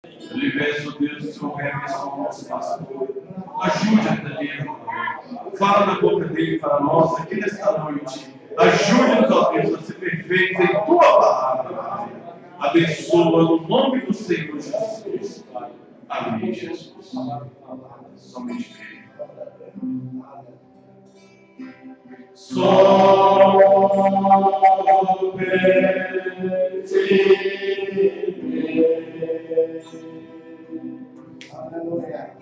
Eu lhe peço, Deus, o Senhor reabençoe o nosso pastor. Ajude a Daniel. Fala na boca dele para nós aqui nesta noite. Ajude-nos, ó Deus, a ser perfeitos em tua palavra, Pai. Abençoa no nome do Senhor Jesus Cristo. Amém, Jesus. Somente Ele. Aleluia.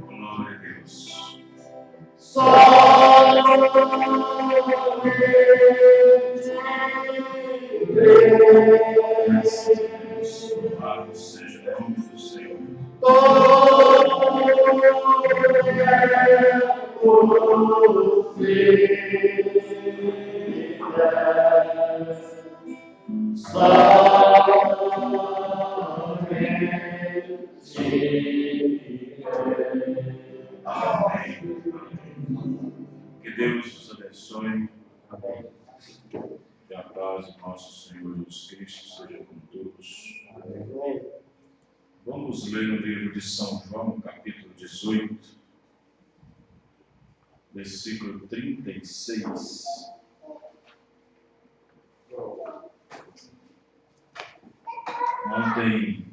Glória a Deus. Graças a Deus. Louvado seja o nome do Senhor. Amém. Que Deus os abençoe. Que a paz do nosso Senhor Jesus Cristo seja com todos. Vamos ler no livro de São João, capítulo 18, versículo 36. Ontem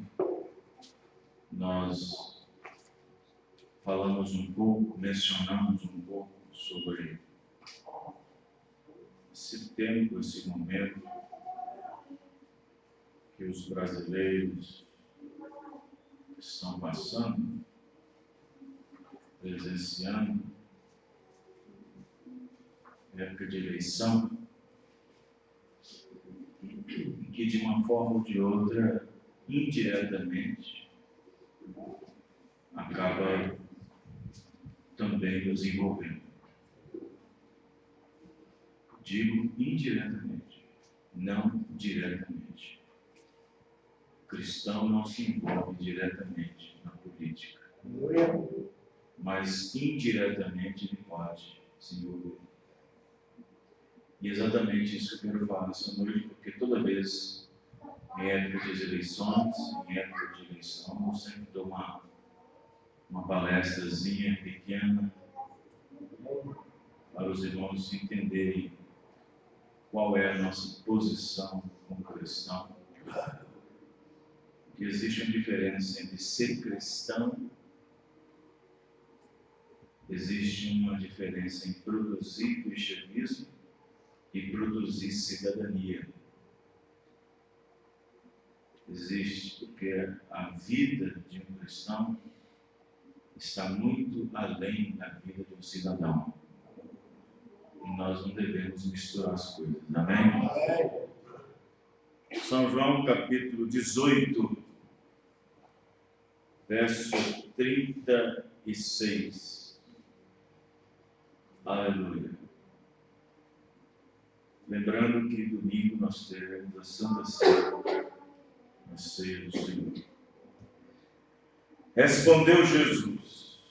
nós falamos um pouco, mencionamos um pouco sobre esse tempo, esse momento que os brasileiros estão passando, presenciando, época de eleição, que de uma forma ou de outra, indiretamente, acaba também nos envolvendo. Digo indiretamente, não diretamente. O cristão não se envolve diretamente na política, mas indiretamente ele pode se envolver. E é exatamente isso que eu quero falar nessa noite, porque toda vez, em época de eleições, em época de eleição, eu sempre dou uma palestrazinha pequena para os irmãos entenderem qual é a nossa posição como cristão. Que existe uma diferença entre ser cristão, existe uma diferença em produzir cristianismo e produzir cidadania. Existe, porque a vida de um cristão está muito além da vida de um cidadão. E nós não devemos misturar as coisas, amém? São João capítulo 18, verso 36. Aleluia. Lembrando que domingo nós teremos a Santa Ceia, a ceia do Senhor. Respondeu Jesus: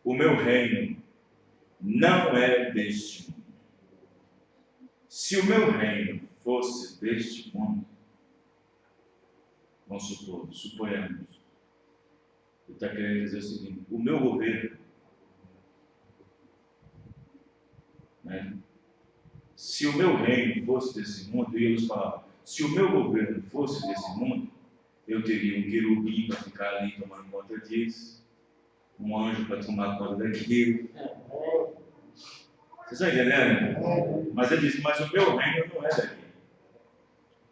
o meu reino não é deste mundo. Se o meu reino fosse deste mundo, vamos supor, suponhamos, ele está querendo dizer o seguinte: o meu governo, né? Se o meu reino fosse desse mundo, e eles falavam, se o meu governo fosse desse mundo, eu teria um querubim para ficar ali tomando conta disso, um anjo para tomar conta daquilo. Vocês estão entendendo? Mas ele disse, mas o meu reino não é daqui.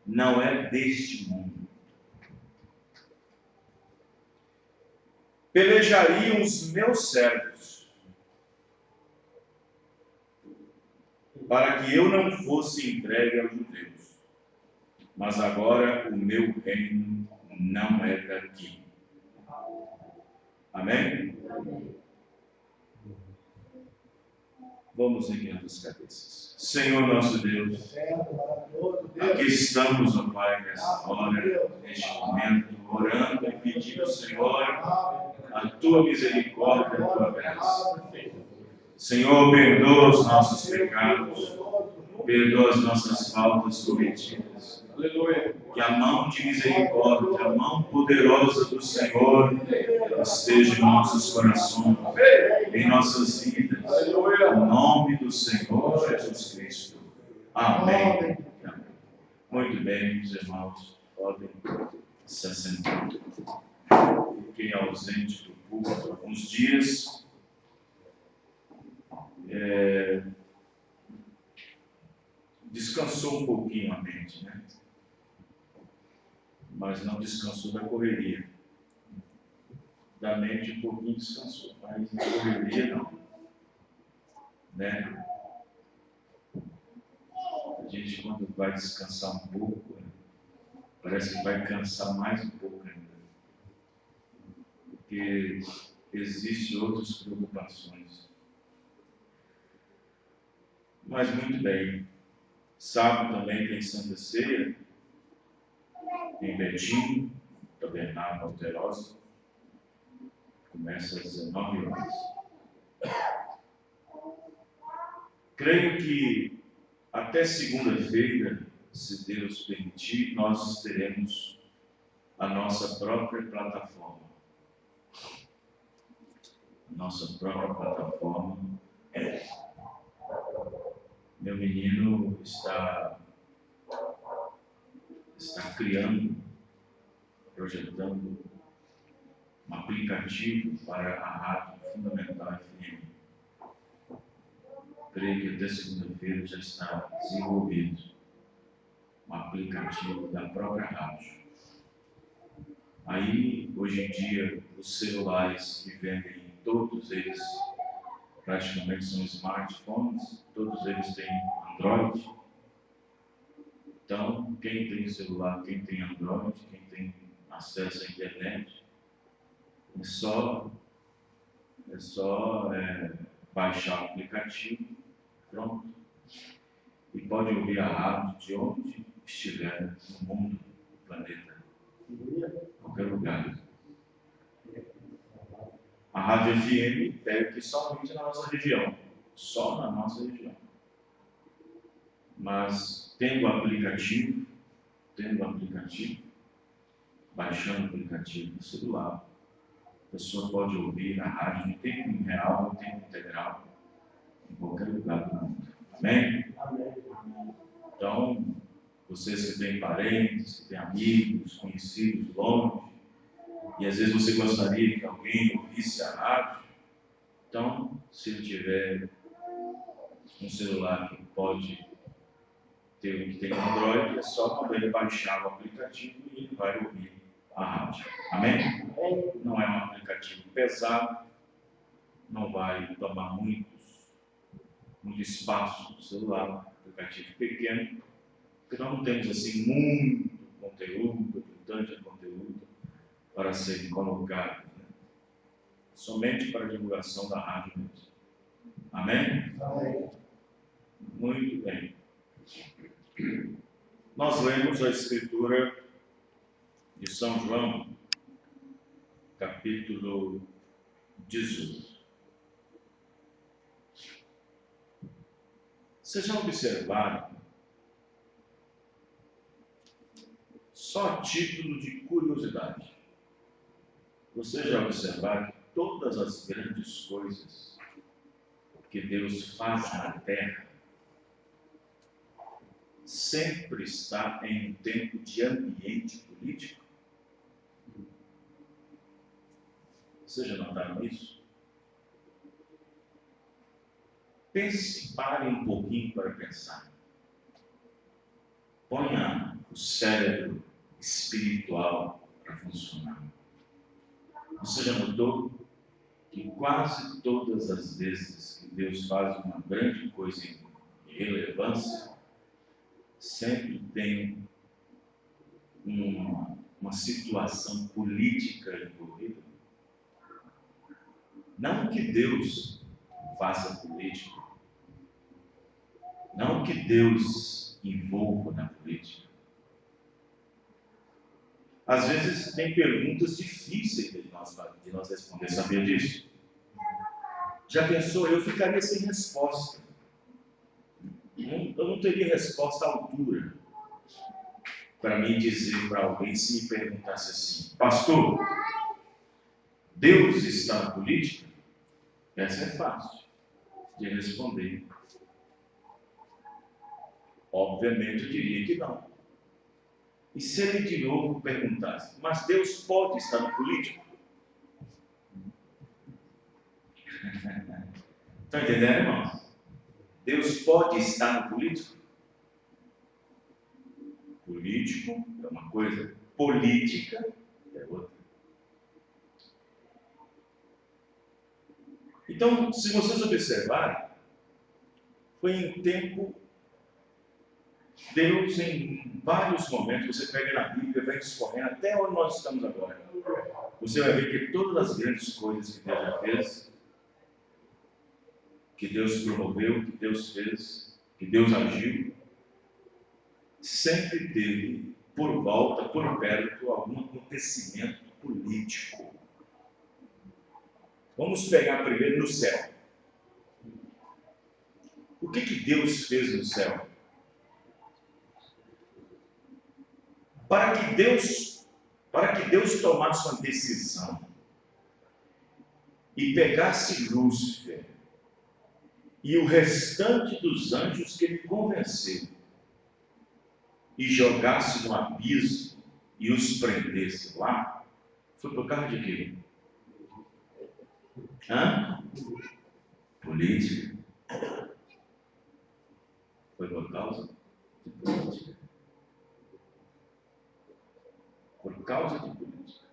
Não é deste mundo. pelejariam os meus servos, para que eu não fosse entregue aos judeus. Mas agora o meu reino não é daqui. Amém? Vamos erguendo as cabeças. Senhor nosso Deus, aqui estamos, ó Pai, nessa hora, neste momento, orando e pedindo, Senhor, a Tua misericórdia, a Tua graça. Senhor, perdoa os nossos pecados, perdoa as nossas faltas cometidas. Aleluia. Que a mão de misericórdia, a mão poderosa do Senhor esteja em nossos corações, em nossas vidas. Em nome do Senhor Jesus Cristo. Amém. Muito bem, meus irmãos, podem se assentar. Fiquei ausente do público alguns dias. Descansou um pouquinho a mente, né? Mas não descansou da correria. Da mente um pouquinho descansou, mas da correria não. Né? A gente, quando vai descansar um pouco, parece que vai cansar mais um pouco ainda. Porque existem outras preocupações. Mas muito bem. Sábado também tem Santa Ceia, em Betim, Tabernáculo Alterosa. Começa às 19 horas. Creio que até segunda-feira, se Deus permitir, nós teremos a nossa própria plataforma. Nossa própria plataforma. Meu menino está criando, projetando um aplicativo para a Rádio Fundamental FM. Creio que até segunda-feira já está desenvolvido um aplicativo da própria rádio. Aí, hoje em dia, os celulares que vendem, todos eles praticamente são smartphones, todos eles têm Android. Então, quem tem celular, quem tem Android, quem tem acesso à internet, é só baixar o aplicativo, pronto. E pode ouvir a rádio de onde estiver no mundo, no planeta, em qualquer lugar. A Rádio FM pega aqui somente na nossa região, só na nossa região. Mas tendo o aplicativo, baixando o aplicativo no celular, a pessoa pode ouvir a rádio em tempo real, em tempo integral, em qualquer lugar do mundo. Amém? Amém. Então, vocês que têm parentes, que têm amigos, conhecidos longe, e às vezes você gostaria que alguém ouvisse a rádio, então, se ele tiver um celular que tem Android, é só quando ele baixar o aplicativo e ele vai ouvir a rádio. Amém? Não é um aplicativo pesado, não vai tomar muito espaço no celular, aplicativo pequeno, porque nós não temos assim muito conteúdo, tanto conteúdo para ser colocado, né? Somente para a divulgação da rádio mesmo. Amém? Amém. Muito bem. Nós lemos a Escritura de São João, capítulo 18. Vocês já observaram, só a título de curiosidade, vocês já observaram que todas as grandes coisas que Deus faz na terra sempre está em um tempo de ambiente político? Vocês já notaram isso? Pense, pare um pouquinho para pensar. Ponha o cérebro espiritual para funcionar. Você já notou que quase todas as vezes que Deus faz uma grande coisa em relevância, sempre tem uma situação política envolvida? Não que Deus faça política, não que Deus envolva na política. Às vezes tem perguntas difíceis de nós responder, sabia disso? Já pensou? Eu ficaria sem resposta. Eu não teria resposta à altura para mim dizer para alguém se me perguntasse assim: pastor, Deus está na política? Essa é fácil de responder. Obviamente eu diria que não. E se ele de novo perguntasse: mas Deus pode estar na política? Estão entendendo, irmãos? Deus pode estar no político? Político é uma coisa, política é outra. Então, se vocês observarem, foi em tempo, Deus em vários momentos, você pega na Bíblia, vai discorrendo até onde nós estamos agora. Você vai ver que todas as grandes coisas que Deus já fez, que Deus promoveu, que Deus fez, que Deus agiu, sempre teve por volta, por perto, algum acontecimento político. Vamos pegar primeiro no céu. O que Deus fez no céu? Para que Deus tomasse uma decisão e pegasse Lúcifer e o restante dos anjos que ele convenceu e jogasse no abismo e os prendesse lá, foi por causa de quê? Política. Foi por causa de política. Por causa de política.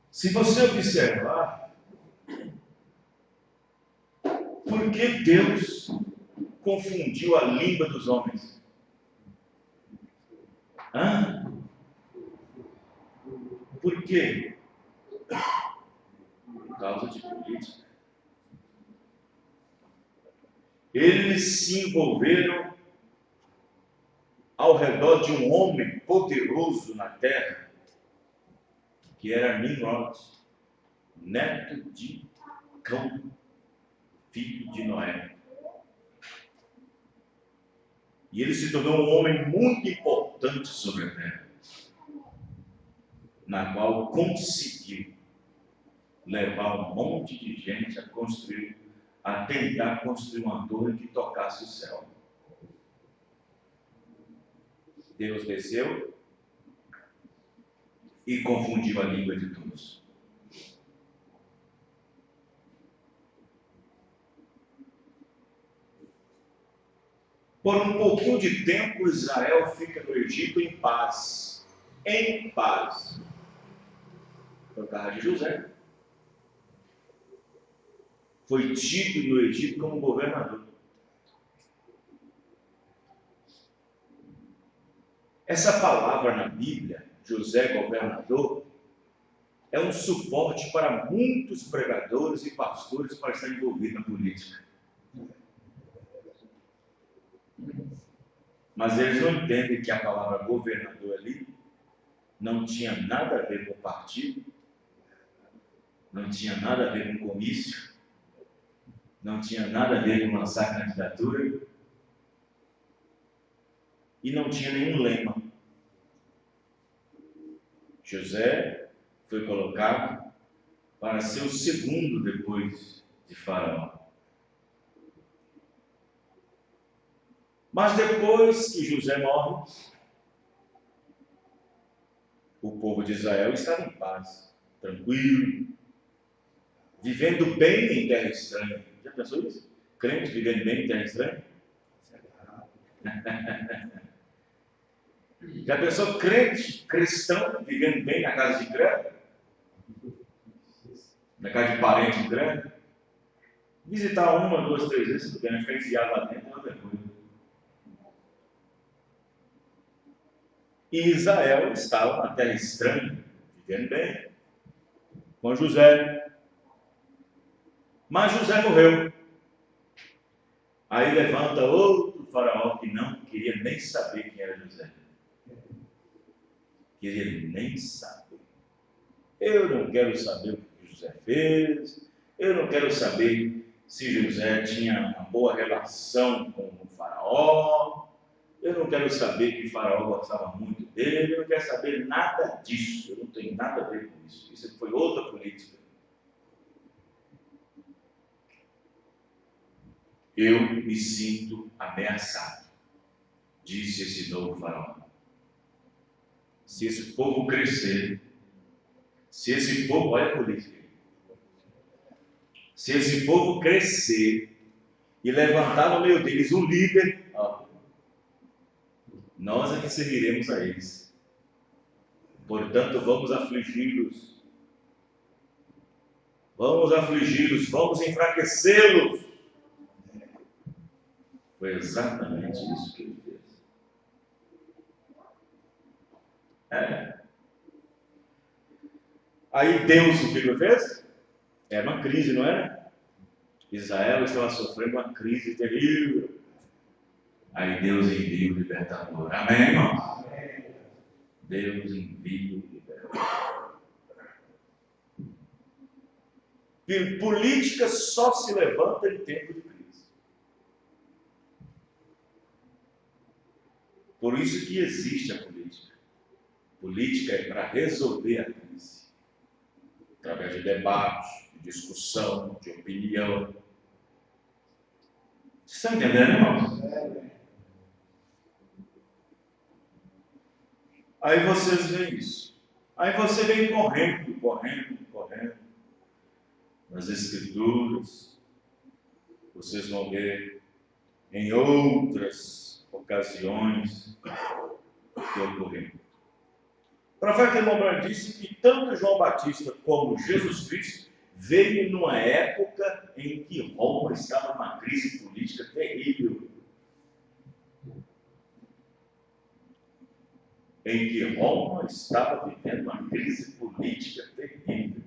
Se você observar, por que Deus confundiu a língua dos homens? Por quê? Por causa de política. Eles se envolveram ao redor de um homem poderoso na terra, que era Nimrod, neto de Cão, filho de Noé. E ele se tornou um homem muito importante sobre a terra, na qual conseguiu levar um monte de gente a tentar construir uma torre que tocasse o céu. Deus desceu e confundiu a língua de todos. Por um pouquinho de tempo, Israel fica no Egito em paz. Em paz. Por causa de José. Foi tido no Egito como governador. Essa palavra na Bíblia, José governador, é um suporte para muitos pregadores e pastores para estar envolvidos na política. Mas eles não entendem que a palavra governador ali não tinha nada a ver com partido, não tinha nada a ver com comício, não tinha nada a ver com lançar candidatura e não tinha nenhum lema. José foi colocado para ser o segundo depois de Faraó. Mas depois que José morre, o povo de Israel estava em paz, tranquilo, vivendo bem em terra estranha. Já pensou isso? Crente vivendo bem em terra estranha? Já pensou crente, cristão, vivendo bem na casa de crente? Na casa de parente grande? Visitar uma, duas, três vezes, tudo bem, ficar enfiado lá dentro é outra coisa. E Israel estava na terra estranha, vivendo bem, com José. Mas José morreu. Aí levanta outro faraó que não queria nem saber quem era José. Queria nem saber. Eu não quero saber o que José fez. Eu não quero saber se José tinha uma boa relação com o faraó. Eu não quero saber que o faraó gostava muito dele. Eu não quero saber nada disso. Eu não tenho nada a ver com isso. Isso foi outra política. Eu me sinto ameaçado, disse esse novo faraó. Se esse povo crescer, se esse povo, olha a política, se esse povo crescer e levantar no meio deles um líder, ó, nós é que seguiremos a eles. Portanto, vamos afligi-los, vamos enfraquecê-los. Foi exatamente isso que ele fez. Aí Deus, o que ele fez? Era uma crise, não era? Israel estava sofrendo uma crise terrível. Aí Deus envia o libertador. Amém, irmão? Deus envia o libertador. Política só se levanta em tempo de crise. Por isso que existe a política. Política é para resolver a crise. Através de debates, de discussão, de opinião. Vocês estão entendendo, irmãos? Aí vocês veem isso. Aí você vem correndo nas Escrituras. Vocês vão ver em outras ocasiões que ocorreu. O profeta Emanuel disse que tanto João Batista como Jesus Cristo veio numa época em que Roma estava numa crise política terrível. Em que Roma estava vivendo uma crise política terrível.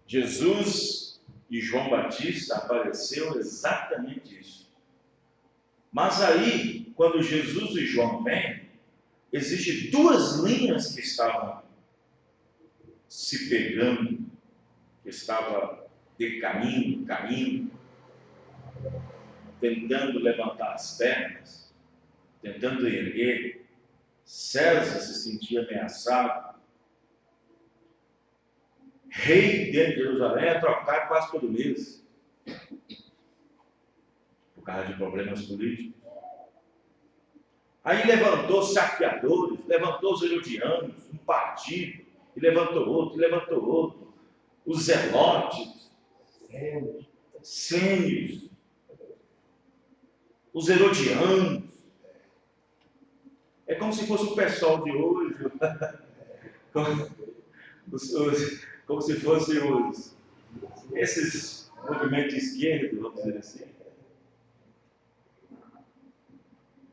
Jesus e João Batista apareceu exatamente isso. Mas aí, quando Jesus e João vêm, existem duas linhas que estavam se pegando, que estavam caindo, tentando levantar as pernas, tentando erguer. César se sentia ameaçado. Rei dentro de Jerusalém é trocado quase todo mês, por causa de problemas políticos. Aí levantou saqueadores, levantou os herodianos, um partido, e levantou outro, os zelotes, sênios, os herodianos. É como se fosse o pessoal de hoje, como se fossem esses movimentos esquerdos, vamos dizer assim.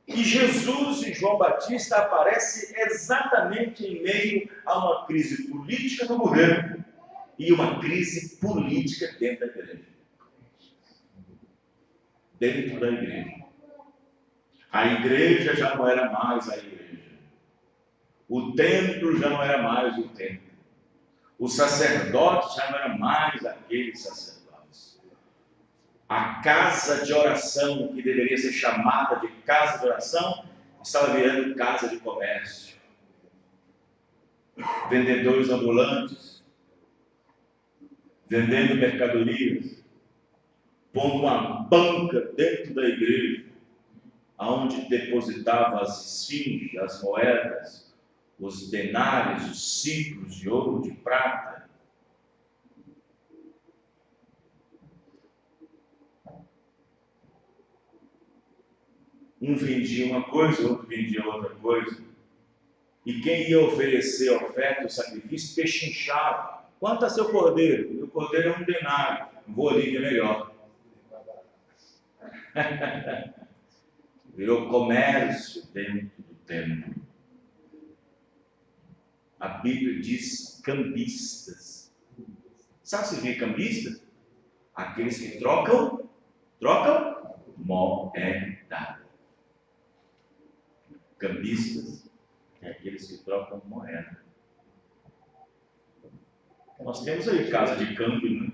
E Jesus e João Batista aparecem exatamente em meio a uma crise política no governo e uma crise política dentro da igreja. Dentro da igreja. A igreja já não era mais a igreja. O templo já não era mais o templo. O sacerdote já não era mais aqueles sacerdotes. A casa de oração, que deveria ser chamada de casa de oração, estava virando casa de comércio. Vendedores ambulantes, vendendo mercadorias, pondo uma banca dentro da igreja, onde depositava as esfinges, as moedas, os denários, os ciclos de ouro, de prata. Um vendia uma coisa, outro vendia outra coisa. E quem ia oferecer a oferta, o sacrifício, pechinchava. Quanto a seu cordeiro? Meu cordeiro é 1 denário. Vou ali que é melhor. Virou comércio dentro do templo. A Bíblia diz cambistas. Sabe se vê cambista? Aqueles que trocam moeda. Cambistas é aqueles que trocam moeda. Nós temos aí casa de câmbio, né?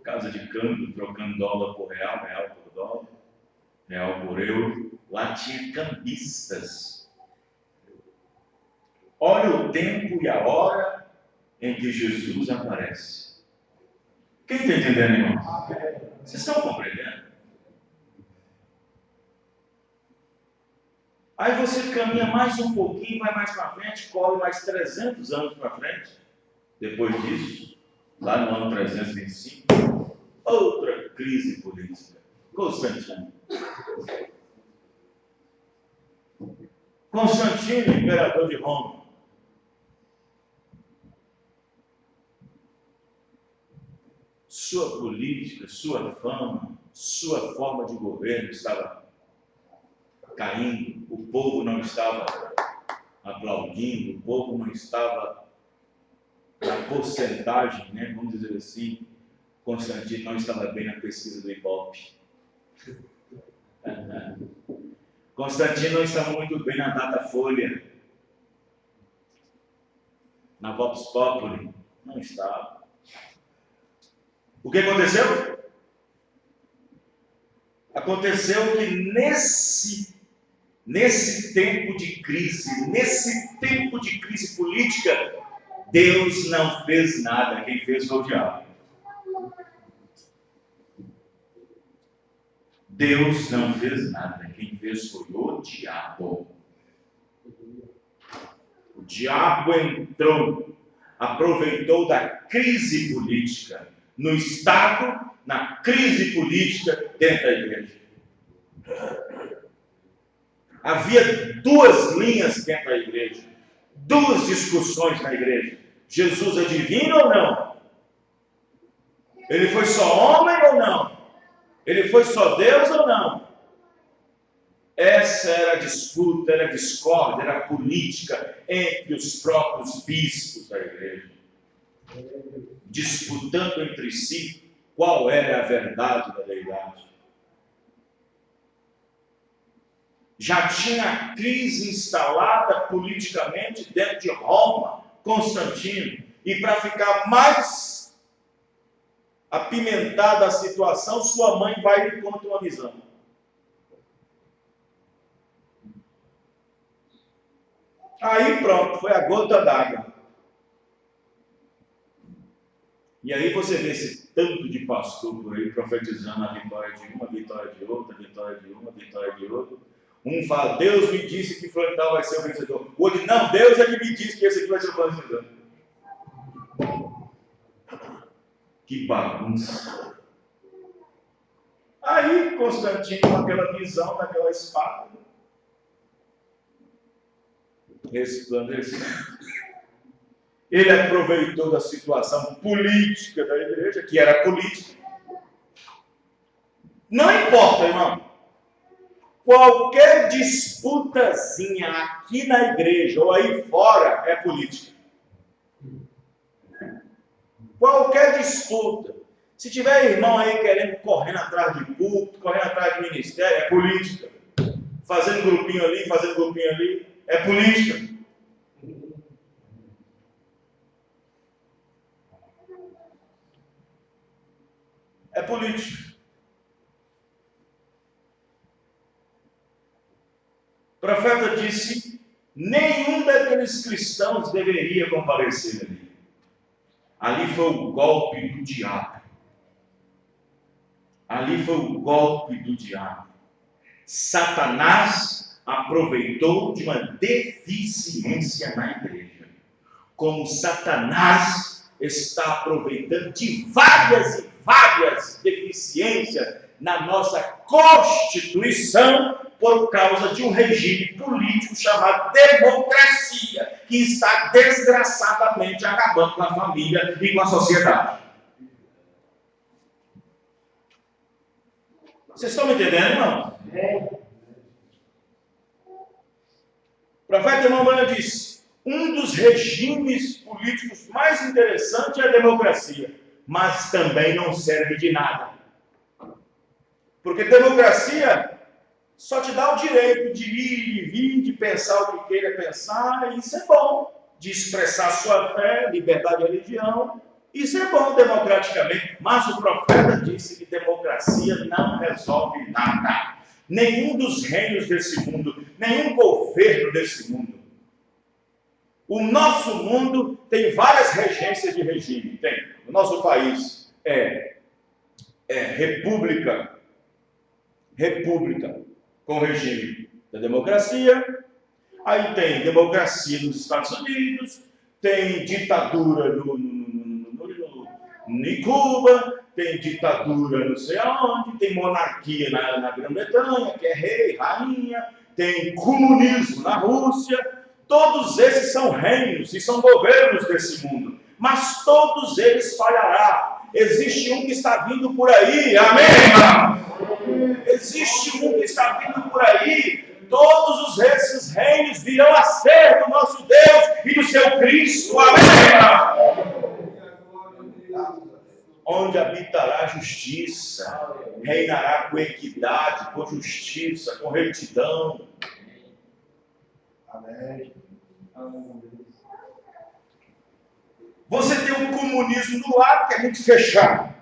Casa de câmbio, trocando dólar por real, real por dólar, real por euro. Lá tinha cambistas. Olha o tempo e a hora em que Jesus aparece. Quem está entendendo, irmão? Vocês estão compreendendo? Aí você caminha mais um pouquinho, vai mais para frente, corre mais 300 anos para frente. Depois disso, lá no ano 325, outra crise política. Constantino, imperador de Roma. Sua política, sua fama, sua forma de governo estava caindo, o povo não estava aplaudindo, o povo não estava na porcentagem, né, vamos dizer assim. Constantino não estava bem na pesquisa do Ibope. Constantino não estava muito bem na Datafolha, na Vox Populi, não estava. O que aconteceu? Aconteceu que nesse tempo de crise política, Deus não fez nada. Quem fez foi o diabo. Deus não fez nada. Quem fez foi o diabo. O diabo entrou, aproveitou da crise política no Estado, na crise política dentro da igreja. Havia duas linhas dentro da igreja, duas discussões na igreja. Jesus é divino ou não? Ele foi só homem ou não? Ele foi só Deus ou não? Essa era a disputa, era a discórdia, era a política entre os próprios bispos da igreja, disputando entre si qual era a verdade da deidade. Já tinha a crise instalada politicamente dentro de Roma, Constantino, e para ficar mais apimentada a situação, sua mãe vai e lhe conta uma visão. Aí pronto, foi a gota d'água. E aí você vê esse tanto de pastor por aí profetizando a vitória de uma, a vitória de outra, a vitória de uma, a vitória de outra. Um fala, Deus me disse que fulano tal vai ser o vencedor. O outro, não, Deus é que me disse que esse aqui vai ser o vencedor. Que bagunça. Aí Constantino, com aquela visão daquela espada, resplandecendo, ele aproveitou da situação política da igreja, que era política. Não importa, irmão. Qualquer disputazinha aqui na igreja ou aí fora é política. Qualquer disputa. Se tiver irmão aí querendo, correndo atrás de culto, correndo atrás de ministério, é política. Fazendo grupinho ali, é política. É política. O profeta disse, nenhum daqueles cristãos deveria comparecer ali. Ali foi o golpe do diabo. Ali foi o golpe do diabo. Satanás aproveitou de uma deficiência na igreja. Como Satanás está aproveitando de várias e várias deficiências na nossa Constituição por causa de um regime político chamado democracia, que está desgraçadamente acabando com a família e com a sociedade. Vocês estão me entendendo, irmão? O profeta Irmão Branham disse: um dos regimes políticos mais interessantes é a democracia, mas também não serve de nada. Porque democracia só te dá o direito de ir e vir, de pensar o que queira pensar, e isso é bom. De expressar sua fé, liberdade de religião, isso é bom democraticamente. Mas o profeta disse que democracia não resolve nada. Nenhum dos reinos desse mundo, nenhum governo desse mundo. O nosso mundo tem várias regências de regime. Tem. O nosso país é república com regime da democracia. Aí tem democracia nos Estados Unidos, tem ditadura em Cuba, tem ditadura não sei aonde, tem monarquia na Grã-Bretanha, que é rei, rainha, tem comunismo na Rússia. Todos esses são reinos e são governos desse mundo, mas todos eles falharão. Existe um que está vindo por aí, amém, irmão? Existe um que está vindo por aí. Todos esses reinos virão a ser do nosso Deus e do seu Cristo, amém, irmão? Onde habitará a justiça, reinará com equidade, com justiça, com retidão. Amém. Você tem o comunismo do lado, que é muito fechado.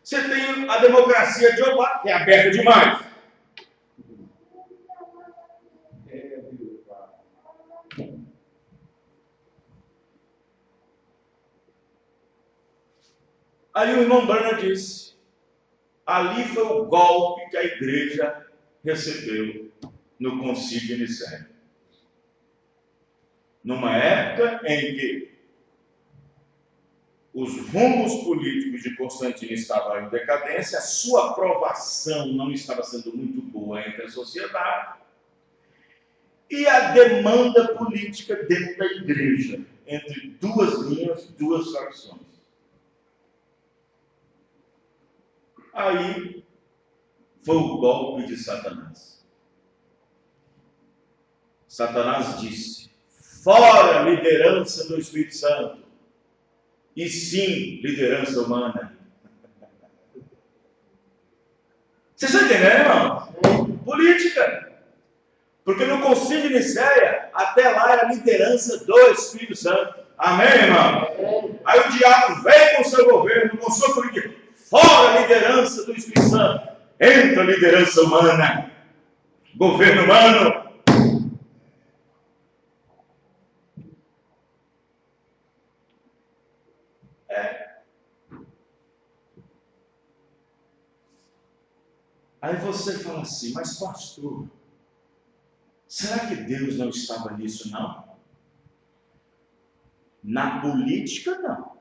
Você tem a democracia de outro lado, que é aberta demais. Aí o irmão Branham disse: ali foi o golpe que a igreja recebeu no concílio de Nicéia. Numa época em que os rumos políticos de Constantino estavam em decadência, a sua aprovação não estava sendo muito boa entre a sociedade, e a demanda política dentro da igreja, entre duas linhas, duas facções. Aí foi o golpe de Satanás. Satanás disse: fora liderança do Espírito Santo, e sim liderança humana. Vocês estão entendendo, irmão? Política. Porque no concílio de Nicéia, até lá era liderança do Espírito Santo. Amém, irmão? Aí o diabo vem com o seu governo, com sua política. Fora a liderança do Espírito Santo, entra a liderança humana, governo humano. Aí você fala assim: mas pastor, será que Deus não estava nisso, não? Na política, não.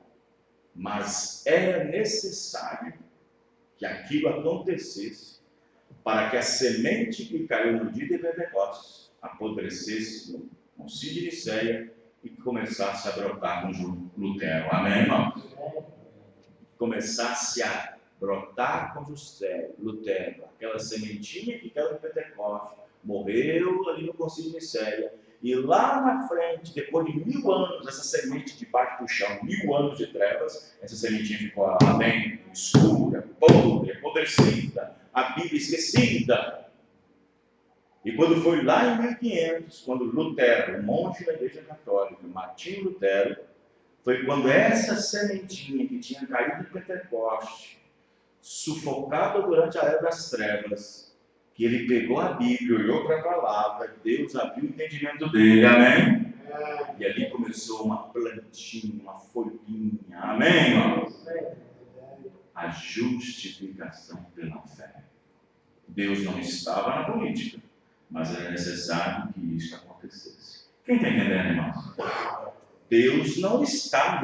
Mas era necessário que aquilo acontecesse para que a semente que caiu no dia de Pentecostes apodrecesse no concílio de Nicéia e começasse a brotar com Lutero. Amém, irmãos? Começasse a brotar com Lutero, aquela sementinha que caiu no Pentecostes, morreu ali no concílio de Nicéia. E lá na frente, depois de 1000 anos, essa semente debaixo do chão, 1000 anos de trevas, essa sementinha ficou lá bem escura, podre, apodrecida, a Bíblia esquecida. E quando foi lá em 1500, quando Lutero, o monge da Igreja Católica, Martinho Lutero, foi quando essa sementinha que tinha caído do Pentecoste, sufocada durante a era das trevas, que ele pegou a Bíblia, olhou para a palavra, Deus abriu o entendimento dele, amém? E ali começou uma plantinha, uma folhinha, amém, irmãos? A justificação pela fé. Deus não estava na política, mas era necessário que isso acontecesse. Quem está entendendo, irmãos? Deus não está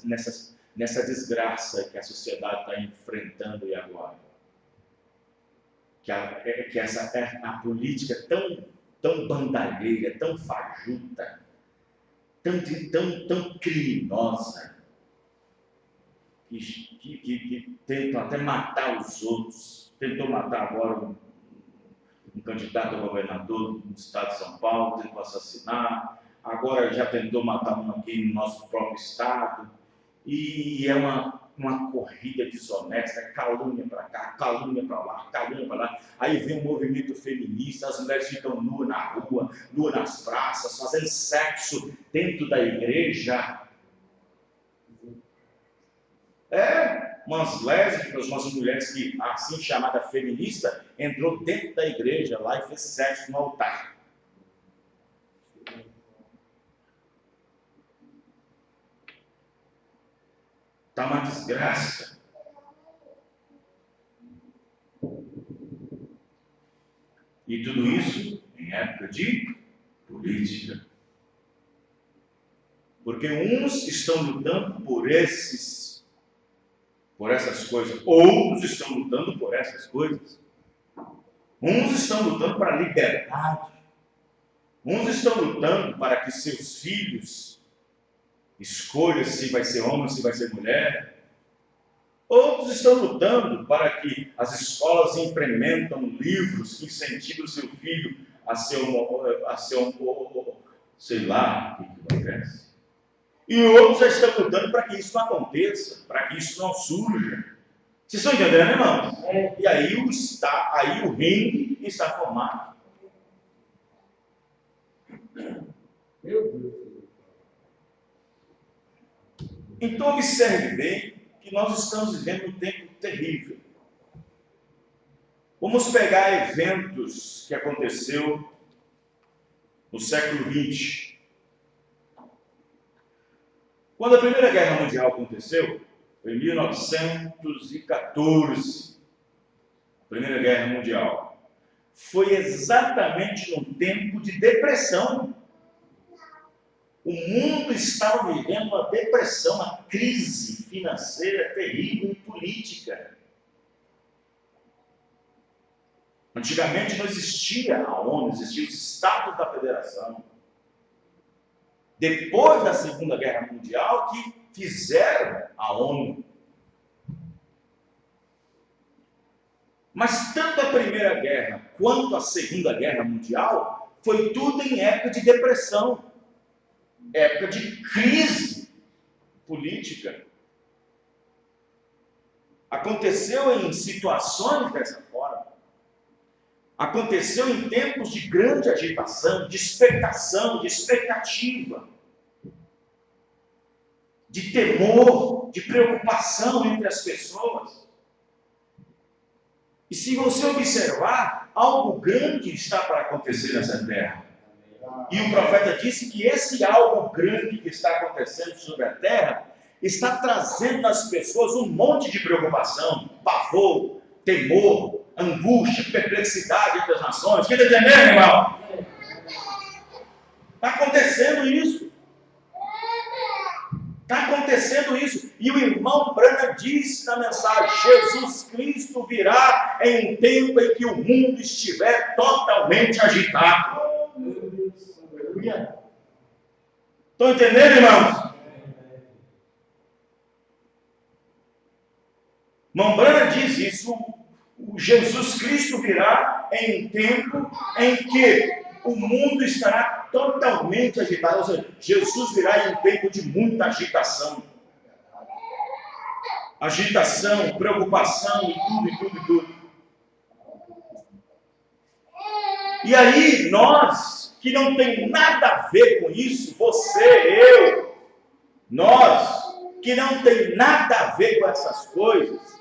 nessa desgraça que a sociedade está enfrentando e agora. a política é tão bandalheira, tão fajuta, tão criminosa, que tentam até matar os outros. Tentou matar agora um candidato a governador do estado de São Paulo, tentou assassinar, agora já tentou matar um aqui no nosso próprio estado, e é uma corrida desonesta, calúnia para cá, calúnia para lá, calúnia para lá. Aí vem o movimento feminista, as mulheres ficam nuas na rua, nuas nas praças, fazendo sexo dentro da igreja. Umas lésbicas, umas mulheres que, assim chamada feminista, entrou dentro da igreja lá e fez sexo no altar. Está uma desgraça. E tudo isso em época de política. Porque uns estão lutando por essas coisas, outros estão lutando por essas coisas. Uns estão lutando para a liberdade. Uns estão lutando para que seus filhos escolham se vai ser homem ou se vai ser mulher. Outros estão lutando para que as escolas implementam livros que incentivam o seu filho a ser sei lá o que acontece. E outros já estão lutando para que isso não aconteça, para que isso não surja. Vocês estão entendendo, irmãos? E aí o ringue está formado. Meu Deus. Então observe bem que nós estamos vivendo um tempo terrível. Vamos pegar eventos que aconteceu no século XX. Quando a Primeira Guerra Mundial aconteceu, foi em 1914, a Primeira Guerra Mundial, foi exatamente num tempo de depressão. O mundo estava vivendo uma depressão, uma crise financeira terrível e política. Antigamente não existia a ONU, existiam os Estados da Federação. Depois da Segunda Guerra Mundial, que fizeram a ONU. Mas tanto a Primeira Guerra quanto a Segunda Guerra Mundial foi tudo em época de depressão, época de crise política. Aconteceu em situações dessa forma. Aconteceu em tempos de grande agitação, de expectação, de expectativa, de temor, de preocupação entre as pessoas. E se você observar, algo grande está para acontecer nessa terra. E o profeta disse que esse algo grande que está acontecendo sobre a terra está trazendo nas pessoas um monte de preocupação, pavor, temor, angústia, perplexidade entre as nações. Quer entender, irmão? Está acontecendo isso. Está acontecendo isso. E o irmão Branham disse na mensagem: Jesus Cristo virá em um tempo em que o mundo estiver totalmente agitado. Estão entendendo, irmãos? Irmão Branham diz isso. O Jesus Cristo virá em um tempo em que o mundo estará totalmente agitado. Ou seja, Jesus virá em um tempo de muita agitação. Agitação, preocupação e tudo. E aí, nós, que não tem nada a ver com isso, você, eu, nós, que não tem nada a ver com essas coisas,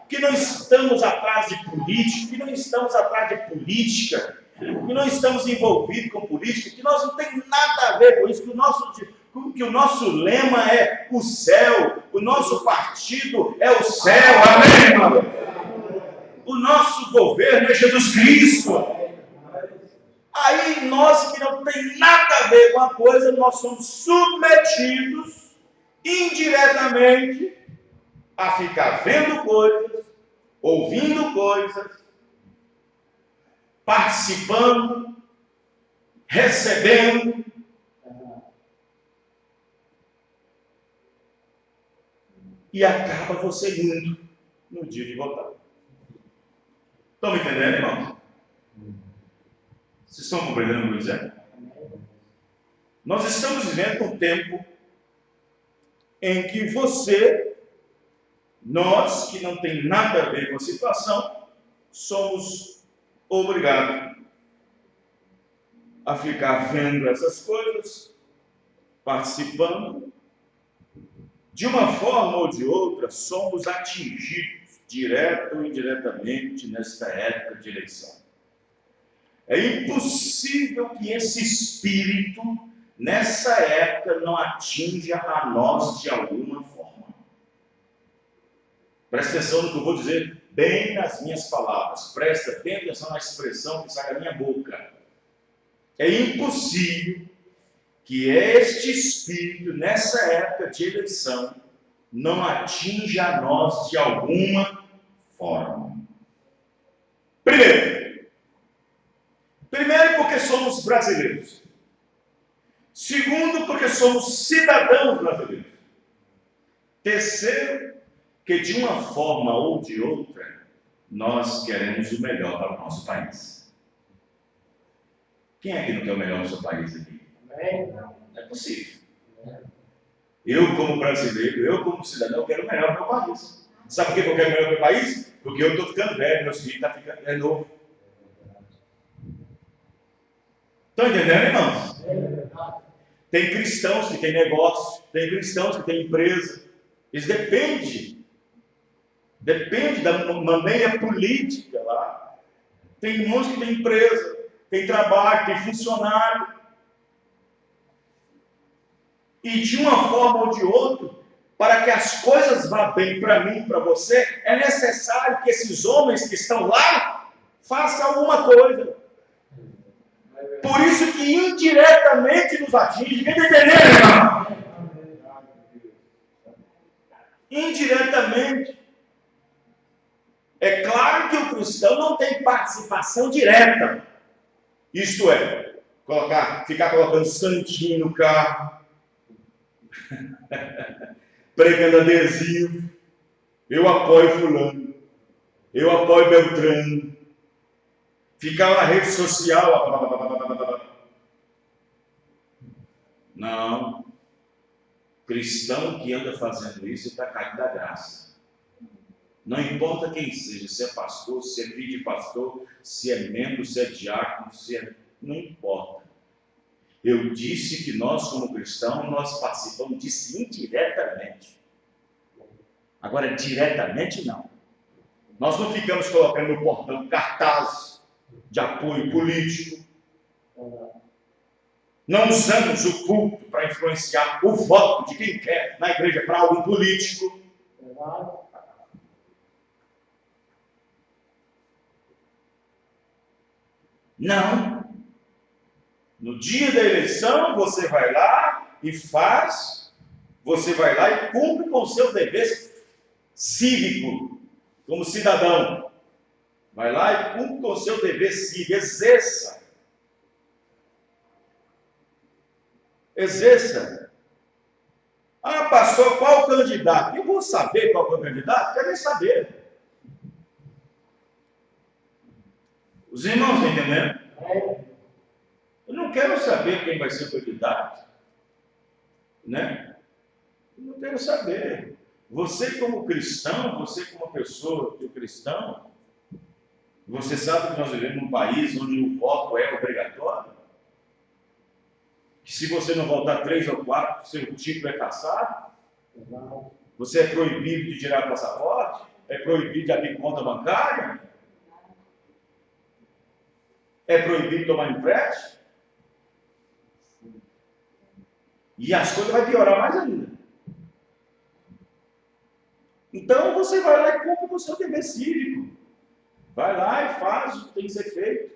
que não estamos atrás de política, que não estamos atrás de política, que não estamos envolvidos com política, que nós não temos nada a ver com isso, que o nosso lema é o céu, o nosso partido é o céu, amém, irmão? O nosso governo é Jesus Cristo. Aí nós que não tem nada a ver com a coisa, nós somos submetidos indiretamente a ficar vendo coisas, ouvindo coisas, participando, recebendo. E acaba você indo no dia de votar. Estão me entendendo, irmão? Vocês estão compreendendo o que eu estou dizendo? Nós estamos vivendo um tempo em que nós que não tem nada a ver com a situação, somos obrigados a ficar vendo essas coisas, participando. De uma forma ou de outra, somos atingidos, direto ou indiretamente, nesta época de eleição. É impossível que esse espírito, nessa época, não atinja a nós de alguma forma. Presta atenção no que eu vou dizer, bem nas minhas palavras. Presta bem atenção na expressão que sai da minha boca. É impossível que este espírito, nessa época de eleição, não atinja a nós de alguma forma. Primeiro, porque somos brasileiros. Segundo, porque somos cidadãos brasileiros. Terceiro, que de uma forma ou de outra, nós queremos o melhor para o nosso país. Quem é que não quer o melhor para o seu país aqui? Não é possível. Eu, como brasileiro, eu, como cidadão, quero o melhor para o meu país. Sabe por que eu quero o melhor para o meu país? Porque eu estou ficando velho, meus filhos estão ficando novo. Estão entendendo, irmãos? Tem cristãos que têm negócio, tem cristãos que têm empresa. Isso depende da maneira política lá. Tem irmãos que têm empresa, tem trabalho, tem funcionário. E de uma forma ou de outra, para que as coisas vá bem para mim e para você, é necessário que esses homens que estão lá façam alguma coisa. Por isso que indiretamente nos atinge. Quem está entendendo, irmão? Indiretamente. É claro que o cristão não tem participação direta. Isto é, ficar colocando santinho no carro, pregando adesivo, eu apoio fulano, eu apoio Beltrano, ficar na rede social, não. Cristão que anda fazendo isso está caindo da graça. Não importa quem seja, se é pastor, se é filho de pastor, se é membro, se é diácono, não importa. Eu disse que nós, como cristãos, nós participamos disso indiretamente. Agora, diretamente, não. Nós não ficamos colocando no portão cartazes de apoio político. Não usamos o culto para influenciar o voto de quem quer na igreja para algum político. Não. No dia da eleição, você vai lá e faz, você vai lá e cumpre com o seu dever cívico, como cidadão. Vai lá e cumpre com o seu dever cívico, exerça. Exerça. Ah, pastor, qual o candidato? Eu vou saber qual é o candidato? Quero nem saber. Os irmãos estão entendendo? Eu não quero saber quem vai ser o candidato, né? Eu não quero saber. Você como cristão, você como pessoa de cristão, você sabe que nós vivemos num país onde o voto é obrigatório? Que se você não votar 3 ou 4, seu título é cassado? Você é proibido de tirar passaporte? É proibido de abrir conta bancária? É proibido de tomar empréstimo? E as coisas vão piorar mais ainda. Então você vai lá e cumpre com o seu dever cívico. Vai lá e faz o que tem que ser feito.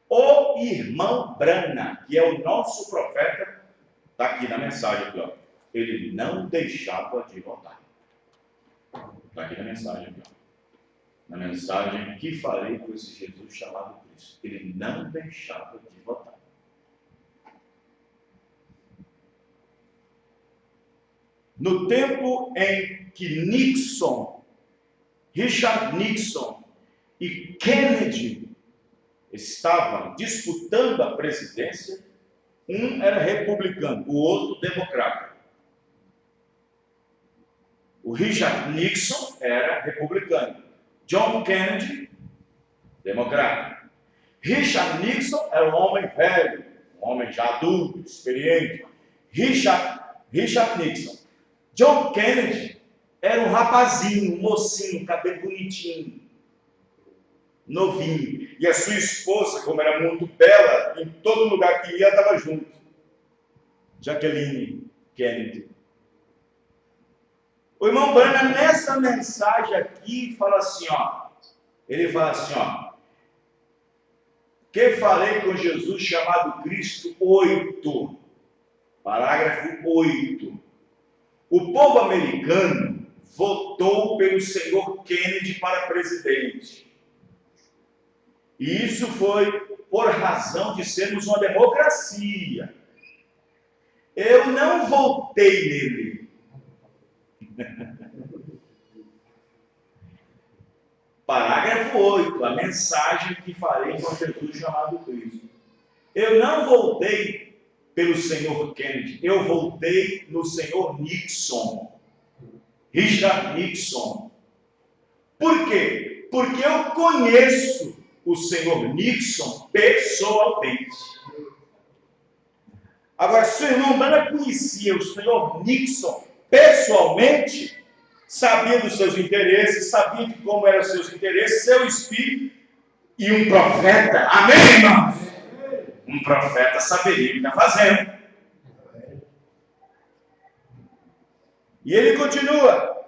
O irmão Brana, que é o nosso profeta, está aqui na mensagem aqui, ó. Ele não deixava de votar. Está aqui na mensagem aqui, ó. Na mensagem que falei com esse Jesus chamado Cristo. Cristo. Ele não deixava de votar. No tempo em que Richard Nixon e Kennedy estavam disputando a presidência, um era republicano, o outro democrata. O Richard Nixon era republicano, John Kennedy, democrata. Richard Nixon era um homem velho, um homem já adulto, experiente. Richard Nixon. John Kennedy era um rapazinho, um mocinho, cabelo bonitinho, novinho. E a sua esposa, como era muito bela, em todo lugar que ia, estava junto. Jacqueline Kennedy. O irmão Branham, nessa mensagem aqui, fala assim, ó. Ele fala assim, ó. Que falei com Jesus chamado Cristo 8. Parágrafo 8. O povo americano votou pelo senhor Kennedy para presidente. E isso foi por razão de sermos uma democracia. Eu não votei nele. Parágrafo 8, a mensagem que farei com Jesus chamado Cristo. Eu não votei pelo senhor Kennedy, eu votei no senhor Nixon, Richard Nixon. Por quê? Porque eu conheço o senhor Nixon pessoalmente. Agora, se o irmão Branham conhecia o senhor Nixon pessoalmente, sabia dos seus interesses, sabia de como eram os seus interesses, seu espírito, e um profeta, amém, irmãos? Um profeta saberia o que está fazendo. E ele continua,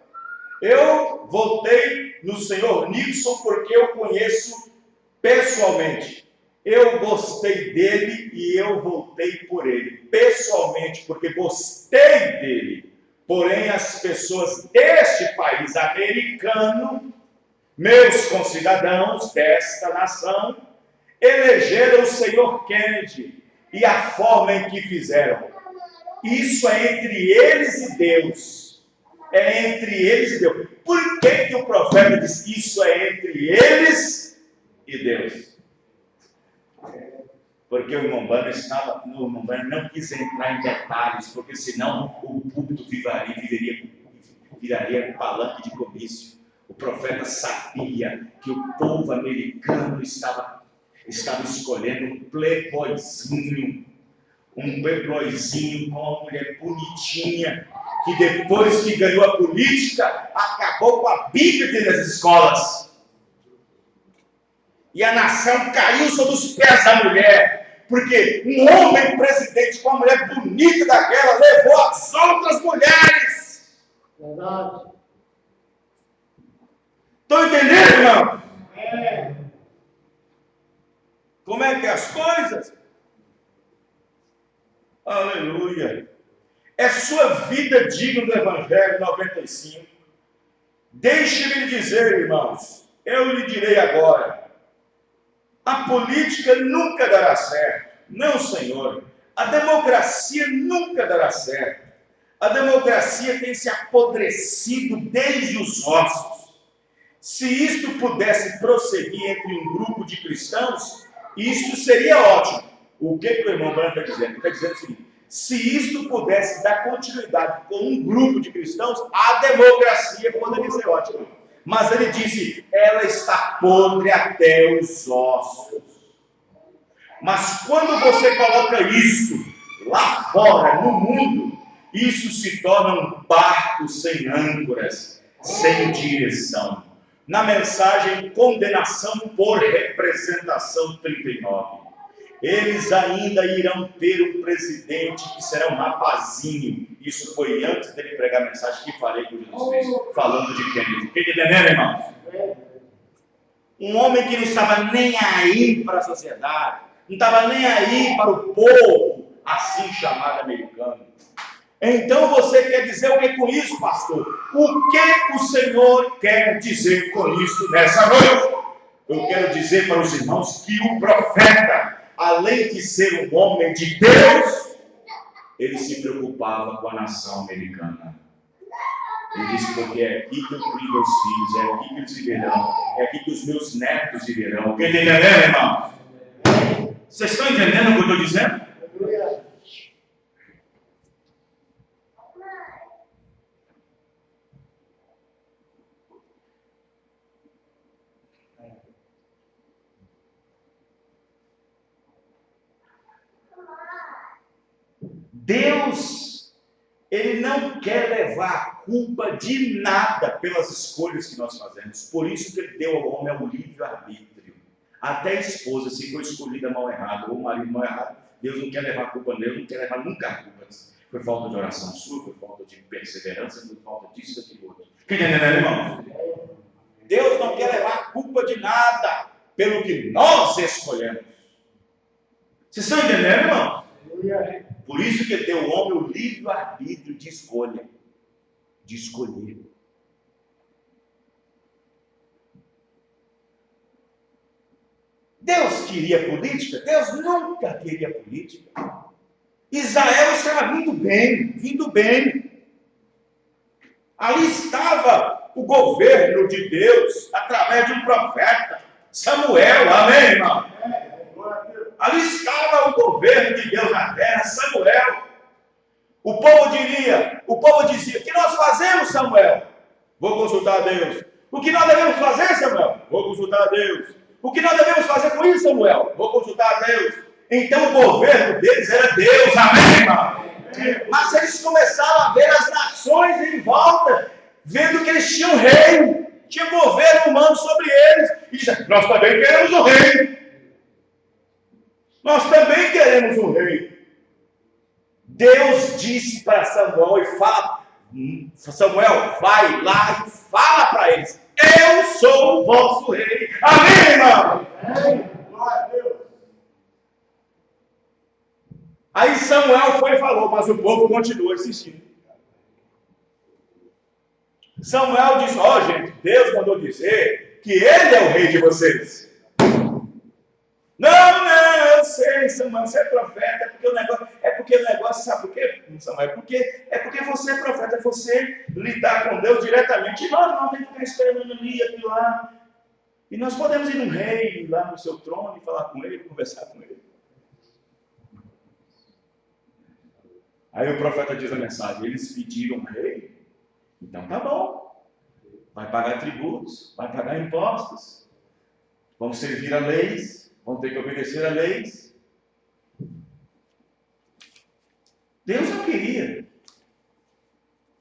eu votei no senhor Nixon porque eu conheço pessoalmente. Eu gostei dele e eu votei por ele. Pessoalmente, porque gostei dele. Porém, as pessoas deste país americano, meus concidadãos desta nação, elegeram o senhor Kennedy e a forma em que fizeram. Isso é entre eles e Deus. É entre eles e Deus. Por que o profeta diz isso é entre eles e Deus? Porque o irmão Branham não quis entrar em detalhes, porque senão o púlpito viraria um palanque de comício. O profeta sabia que o povo americano estava escolhendo um playboyzinho com uma mulher bonitinha, que depois que ganhou a política, acabou com a Bíblia dentro das escolas. E a nação caiu sobre os pés da mulher, porque um homem presidente com uma mulher bonita daquela levou as outras mulheres. Verdade. Estão entendendo, irmão? Como é que é as coisas? Aleluia. É sua vida digna do Evangelho 95. Deixe-me dizer, irmãos, eu lhe direi agora. A política nunca dará certo. Não, Senhor. A democracia nunca dará certo. A democracia tem se apodrecido desde os ossos. Se isto pudesse prosseguir entre um grupo de cristãos, isto seria ótimo. O que o irmão Branham está dizendo? Ele está dizendo o seguinte: se isto pudesse dar continuidade com um grupo de cristãos, a democracia poderia ser ótima. Mas ele disse, ela está podre até os ossos. Mas quando você coloca isso lá fora, no mundo, isso se torna um barco sem âncoras, sem direção. Na mensagem Condenação por Representação 39, eles ainda irão ter um presidente que será um rapazinho. Isso foi antes dele pregar a mensagem que falei com Jesus Cristo, falando de Kennedy. Quem está entendendo, irmãos? Um homem que não estava nem aí para a sociedade, não estava nem aí para o povo, assim chamado americano. Então você quer dizer o que com isso, pastor? O que o Senhor quer dizer com isso nessa noite? Eu quero dizer para os irmãos que o profeta, além de ser um homem de Deus, ele se preocupava com a nação americana. Ele disse, porque é aqui que eu crio meus filhos, é aqui que eles viverão, é aqui que os meus netos viverão. Quem está entendendo, irmão? Vocês estão entendendo o que eu estou dizendo? Deus, Ele não quer levar a culpa de nada pelas escolhas que nós fazemos. Por isso que Ele deu ao homem o livre-arbítrio. Até a esposa, se for escolhida mal errado, ou o marido mal errado, Deus não quer levar a culpa nele, não quer levar nunca a culpa. Foi falta de oração sua, foi falta de perseverança, foi falta disso, daquilo outro. Quem está entendendo, irmão? Deus não quer levar a culpa de nada pelo que nós escolhemos. Vocês estão entendendo, irmão? Por isso que deu ao homem o livre-arbítrio de escolha. De escolher. Deus queria política? Deus nunca queria política. Israel estava vindo bem, vindo bem. Ali estava o governo de Deus, através de um profeta, Samuel, amém, irmão? Ali estava o governo de Deus na terra, Samuel. O povo dizia, o que nós fazemos, Samuel? Vou consultar a Deus. O que nós devemos fazer, Samuel? Vou consultar a Deus. O que nós devemos fazer com isso, Samuel? Vou consultar a Deus. Então o governo deles era Deus, amém, irmão? Mas eles começaram a ver as nações em volta, vendo que eles tinham rei, tinha governo humano sobre eles. E disseram, nós também queremos um rei. Nós também queremos um rei. Deus disse para Samuel e fala, Samuel, vai lá e fala para eles, eu sou o vosso rei. Amém, irmão? Glória a Deus. Aí Samuel foi e falou, mas o povo continuou insistindo. Samuel disse, gente, Deus mandou dizer que ele é o rei de vocês. Não, eu sei, Samuel, você é profeta, é porque o negócio, sabe por quê, Samuel? É porque você é profeta, é você lidar com Deus diretamente. E nós não temos que ficar esperando ali, aqui lá. E nós podemos ir no rei, lá no seu trono, e falar com ele, conversar com ele. Aí o profeta diz a mensagem, eles pediram um rei, então tá bom. Vai pagar tributos, vai pagar impostos, vamos servir a leis, vão ter que obedecer a leis. Deus não queria.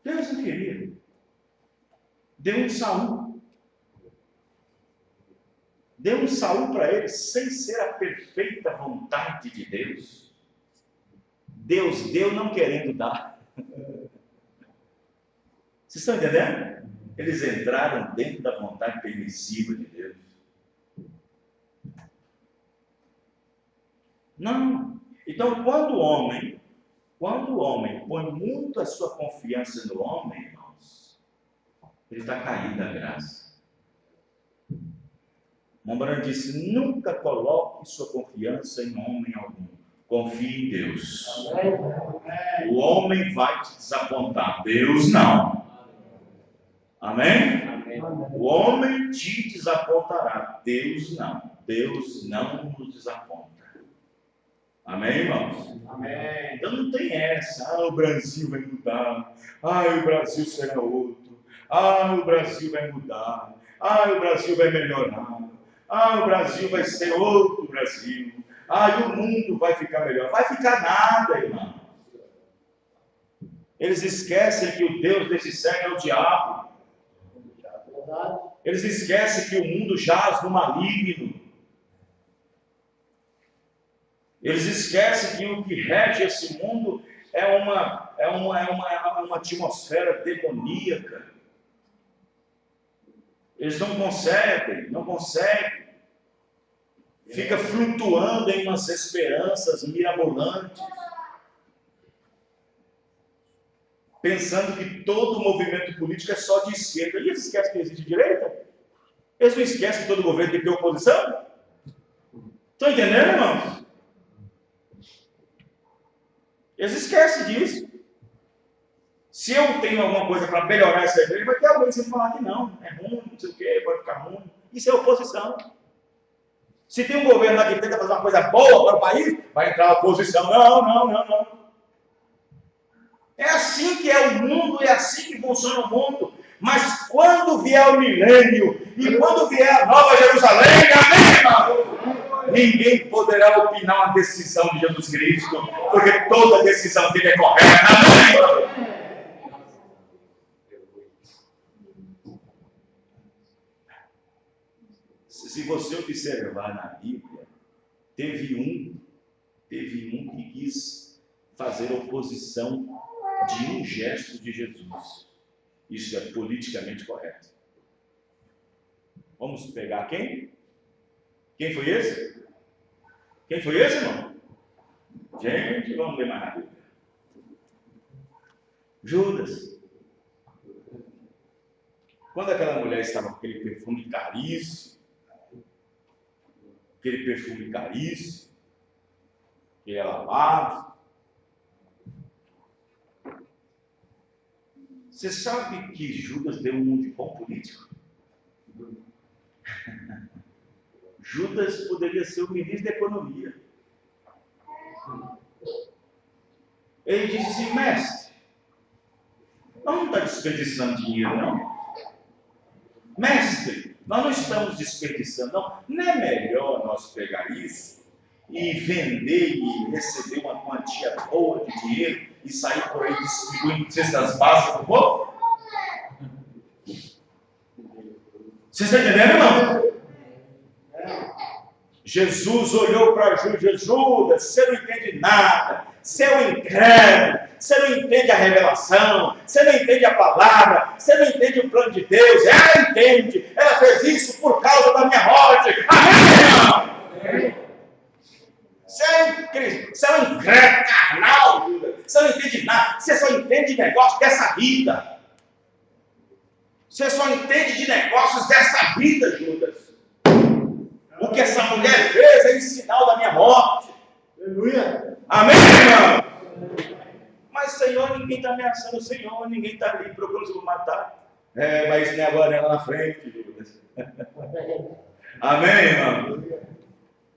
Deus não queria. Deu um Saul. Deu um Saul para ele sem ser a perfeita vontade de Deus. Deus deu não querendo dar. Vocês estão entendendo? Eles entraram dentro da vontade permissiva de Deus. Não. Então, quando o homem põe muito a sua confiança no homem, irmãos, ele está caído da graça. Mombrano disse, nunca coloque sua confiança em homem algum. Confie em Deus. O homem vai te desapontar, Deus não. Amém? O homem te desapontará, Deus não. Deus não nos desaponta. Amém, irmãos? Amém. Então não tem essa, o Brasil vai mudar, o Brasil será outro, o Brasil vai mudar, o Brasil vai melhorar, o Brasil vai ser outro Brasil, o mundo vai ficar melhor. Vai ficar nada, irmão. Eles esquecem que o Deus desse século é o diabo. Eles esquecem que o mundo jaz no maligno. Eles esquecem que o que rege esse mundo é uma atmosfera demoníaca. Eles não conseguem. Fica flutuando em umas esperanças mirabolantes. Pensando que todo movimento político é só de esquerda. E eles esquecem que existe direita? Eles não esquecem que todo governo tem que ter oposição? Estão entendendo, irmãos? Eles esquecem disso. Se eu tenho alguma coisa para melhorar essa igreja, vai ter alguém que falar que não, é ruim, não sei o quê, pode ficar ruim. Isso é oposição. Se tem um governo lá que tenta fazer uma coisa boa para o país, vai entrar a oposição. Não. É assim que é o mundo, é assim que funciona o mundo. Mas quando vier o milênio e quando vier a Nova Jerusalém, amém, irmão? Ninguém poderá opinar uma decisão de Jesus Cristo, porque toda decisão dele é correta, amém, irmão? Se você observar na Bíblia, teve um que quis fazer oposição de um gesto de Jesus. Isso é politicamente correto. Vamos pegar quem? Quem foi esse? Quem foi esse, irmão? Gente, vamos ler mais na Bíblia. Judas. Quando aquela mulher estava com aquele perfume caríssimo, que ela lavava. Você sabe que Judas deu um de bom político? Judas poderia ser o ministro da economia. Ele disse assim: mestre, nós não estamos desperdiçando dinheiro, não. Mestre, nós não estamos desperdiçando, não. Não é melhor nós pegar isso e vender e receber uma quantia boa de dinheiro e sair por aí distribuindo cestas básicas para o povo? Vocês estão entendendo, irmão? Jesus olhou para Judas: Judas, você não entende nada, você é um incrédulo, você não entende a revelação, você não entende a palavra, você não entende o plano de Deus. Ela entende, ela fez isso por causa da minha morte. Amém, irmão? Você é um incrédulo carnal, Judas. Você não entende nada, você só entende negócio dessa vida. Você só entende de negócios dessa vida, Judas. O que essa mulher fez é em sinal da minha morte. Aleluia. Amém, irmão? Mas, Senhor, ninguém está ameaçando o Senhor, ninguém está ali procurando se matar. Mas isso não é agora, é lá na frente, Judas. Amém, irmão?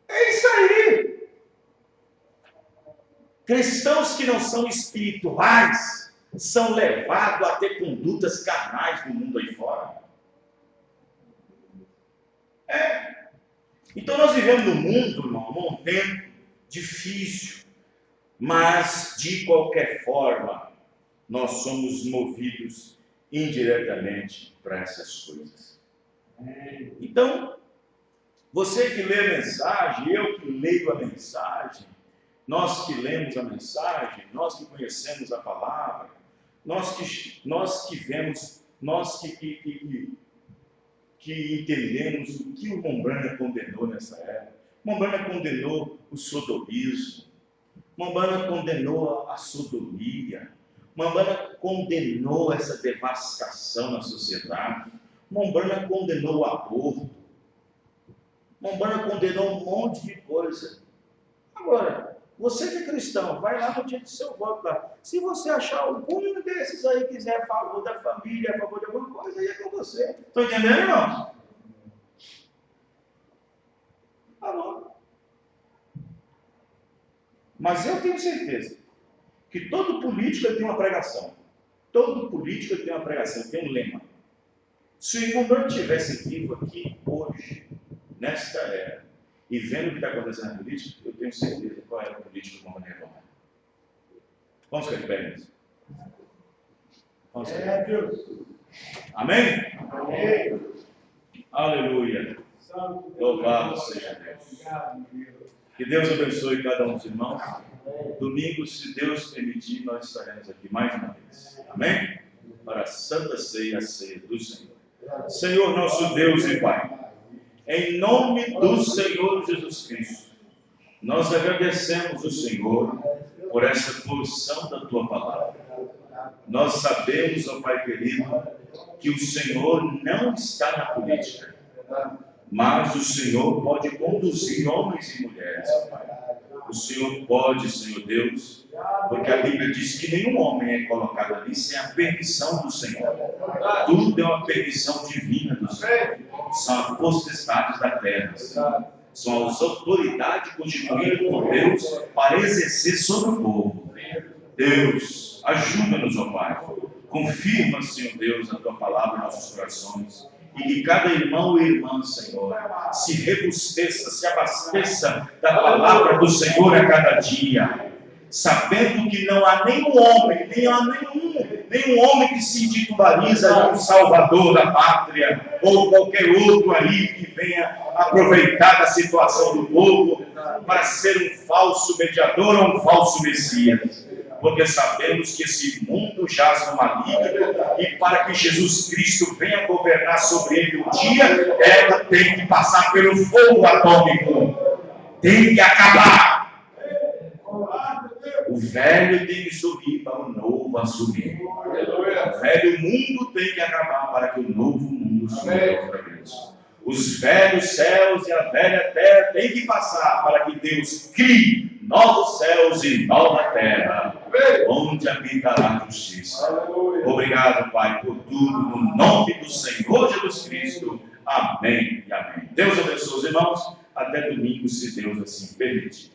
É isso aí. Cristãos que não são espirituais são levados a ter condutas carnais no mundo aí fora. Então nós vivemos num mundo, irmão, num tempo difícil, mas de qualquer forma nós somos movidos indiretamente para essas coisas. Então, você que lê a mensagem, eu que leio a mensagem, nós que lemos a mensagem, nós que conhecemos a palavra, nós que vemos, nós que entendemos o que o Mombrana condenou nessa época. Mombrana condenou o sodomismo, Mombrana condenou a sodomia, Mombrana condenou essa devastação na sociedade, Mombrana condenou o aborto, Mombrana condenou um monte de coisa. Agora, você que é cristão, vai lá no dia do seu voto lá. Se você achar algum desses aí que quiser a favor da família, a favor de alguma coisa, aí é com você. Estão entendendo, irmão? Falou. Mas eu tenho certeza que todo político tem uma pregação. Todo político tem uma pregação, tem um lema. Se o Mombrana estivesse vivo aqui hoje, nesta era, e vendo o que está acontecendo na política, eu tenho certeza qual era a política do Mombrana Romano. Vamos ficar de pé nisso. Vamos ficar de pé. Amém? Amém. Aleluia. Louvado seja Deus. Que Deus abençoe cada um dos irmãos. Domingo, se Deus permitir, nós estaremos aqui mais uma vez. Amém? Para a Santa Ceia, a ceia do Senhor. Senhor, nosso Deus e Pai, em nome do Senhor Jesus Cristo, nós agradecemos o Senhor por essa porção da Tua palavra. Nós sabemos, ó Pai querido, que o Senhor não está na política. Mas o Senhor pode conduzir homens e mulheres, Pai. O Senhor pode, Senhor Deus, porque a Bíblia diz que nenhum homem é colocado ali sem a permissão do Senhor. Tudo é uma permissão divina do Senhor. São as potestades da terra, Senhor. São as autoridades constituídas por Deus para exercer sobre o povo. Deus, ajuda-nos, ó Pai. Confirma, Senhor Deus, a Tua palavra em nossos corações. E que cada irmão e irmã, Senhor, se rebusteça, se abasteça da palavra do Senhor a cada dia, sabendo que não há nenhum homem, nenhum homem que se intitulariza um salvador da pátria, ou qualquer outro aí que venha aproveitar da situação do povo para ser um falso mediador ou um falso Messias. Porque sabemos que esse mundo jaz no maligno e para que Jesus Cristo venha governar sobre ele um dia, ela tem que passar pelo fogo atômico, tem que acabar. O velho tem que subir para o novo assumir. O velho mundo tem que acabar para que o novo mundo suba outra vez. Os velhos céus e a velha terra têm que passar para que Deus crie novos céus e nova terra, onde habitará a justiça. Obrigado, Pai, por tudo, no nome do Senhor Jesus Cristo. Amém e amém. Deus abençoe os irmãos. Até domingo, se Deus assim permitir.